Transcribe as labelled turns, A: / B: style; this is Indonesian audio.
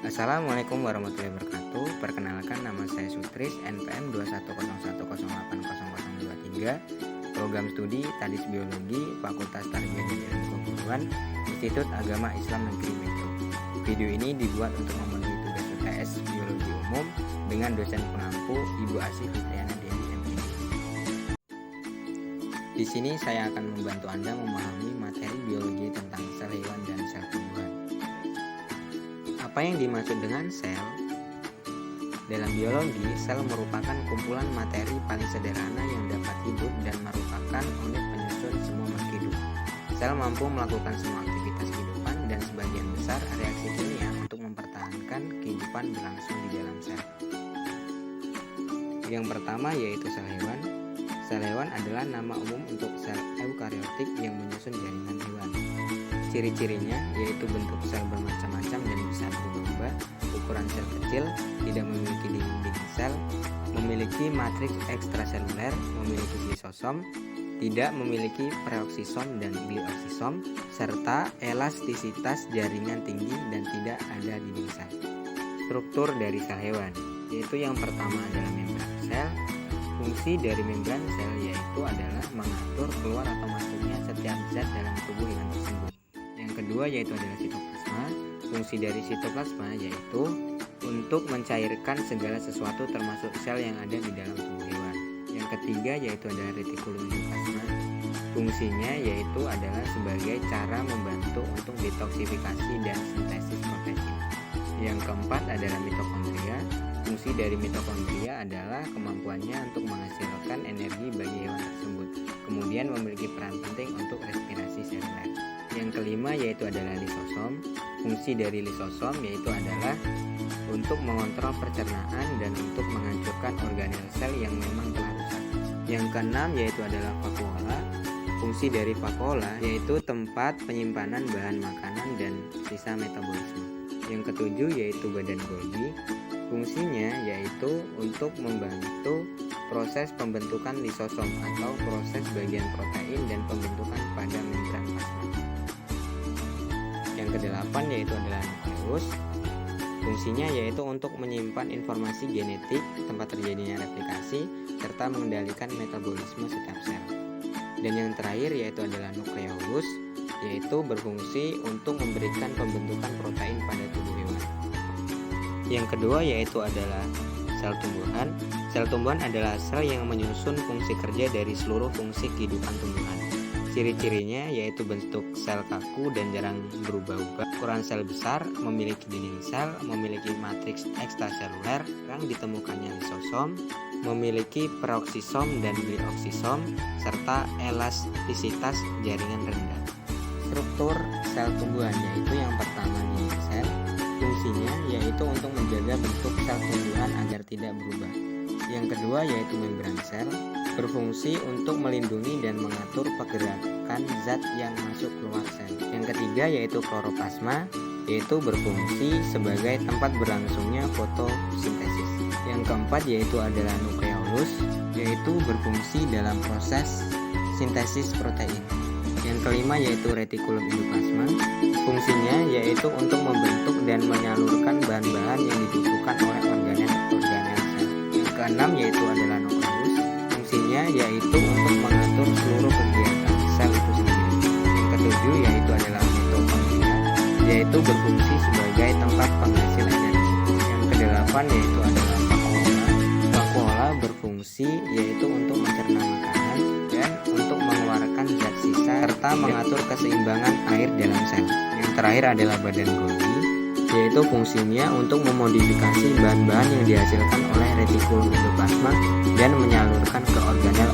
A: Assalamualaikum warahmatullahi wabarakatuh. Perkenalkan, nama saya Sutris, NPM 210100023, program studi Tadis Biologi, Fakultas Tarbiyah dan Ilmu Keguruan, Institut Agama Islam Negeri Meto. Video ini dibuat untuk memenuhi tugas UTS Biologi Umum dengan dosen pengampu Ibu Asih Fitriana Dewi MPD. Di sini saya akan membantu Anda memahami materi biologi tentang sel hewan dan sel tumbuhan. Apa yang dimaksud dengan sel? Dalam biologi, sel merupakan kumpulan materi paling sederhana yang dapat hidup dan merupakan unit penyusun semua makhluk hidup. Sel mampu melakukan semua aktivitas kehidupan dan sebagian besar reaksi kimia untuk mempertahankan kehidupan berlangsung di dalam sel. Yang pertama yaitu sel hewan. Sel hewan adalah nama umum untuk sel eukariotik yang menyusun jaringan hewan. Ciri-cirinya yaitu bentuk sel bermacam-macam dan bisa berubah-ubah, ukuran sel kecil, tidak memiliki dinding sel, memiliki matriks ekstraseluler, memiliki lisosom, tidak memiliki peroksisom dan glioksisom, serta elastisitas jaringan tinggi dan tidak ada dinding sel. Struktur dari sel hewan, yaitu yang pertama adalah membran sel. Fungsi dari membran sel yaitu adalah mengatur keluar atau masuknya setiap zat dalam tubuh hewan tersebut. Yang kedua yaitu adalah sitoplasma. Fungsi dari sitoplasma yaitu untuk mencairkan segala sesuatu termasuk sel yang ada di dalam tubuh hewan. Yang ketiga yaitu adalah retikulum endoplasma. Fungsinya yaitu adalah sebagai cara membantu untuk detoksifikasi dan sintesis protein. Yang keempat adalah mitokondria. Fungsi dari mitokondria adalah kemampuannya untuk menghasilkan energi bagi hewan tersebut, kemudian memiliki peran penting untuk respirasi seluler. Yang kelima yaitu adalah lisosom. Fungsi dari lisosom yaitu adalah untuk mengontrol pencernaan dan untuk menghancurkan organel sel yang memang telah rusak. Yang keenam yaitu adalah vakuola. Fungsi dari vakuola yaitu tempat penyimpanan bahan makanan dan sisa metabolisme. Yang ketujuh yaitu badan Golgi. Fungsinya yaitu untuk membantu proses pembentukan lisosom atau proses bagian protein dan pembentukan pada membran plasma. Yang kedelapan yaitu adalah nukleus. Fungsinya yaitu untuk menyimpan informasi genetik, tempat terjadinya replikasi, serta mengendalikan metabolisme setiap sel. Dan yang terakhir yaitu adalah nukleolus, yaitu berfungsi untuk memberikan pembentukan protein pada tubuh hewan. Yang kedua yaitu adalah sel tumbuhan. Sel tumbuhan adalah sel yang menyusun fungsi kerja dari seluruh fungsi kehidupan tumbuhan. Ciri-cirinya yaitu bentuk sel kaku dan jarang berubah-ubah, ukuran sel besar, memiliki dinding sel, memiliki matriks ekstraseluler, jarang ditemukannya lisosom, memiliki peroksisom dan glioksisom, serta elastisitas jaringan rendah. Struktur sel tumbuhan yaitu yang pertama dinding sel. Fungsinya yaitu untuk menjaga bentuk sel tumbuhan agar tidak berubah. Yang kedua yaitu membran sel, berfungsi untuk melindungi dan mengatur pergerakan zat yang masuk keluar sel. Yang ketiga yaitu kloroplasma, yaitu berfungsi sebagai tempat berlangsungnya fotosintesis. Yang keempat yaitu adalah nukleolus, yaitu berfungsi dalam proses sintesis protein. Yang kelima yaitu retikulum endoplasma. Fungsinya yaitu untuk membentuk dan menyalurkan bahan-bahan yang dibutuhkan oleh organel sel. Yang keenam yaitu adalah nukleus. Fungsinya yaitu untuk mengatur seluruh kegiatan sel itu sendiri. Yang ketujuh yaitu adalah mitokondria, yaitu berfungsi sebagai tempat penghasil energi. Yang kedelapan yaitu adalah vakuola. Vakuola berfungsi yaitu untuk mencerna makanan dan untuk mengeluarkan zat sisa serta mengatur keseimbangan air dalam sel. Yang terakhir adalah badan Golgi, yaitu fungsinya untuk memodifikasi bahan-bahan yang dihasilkan oleh retikulum endoplasma dan menyalurkan ke organel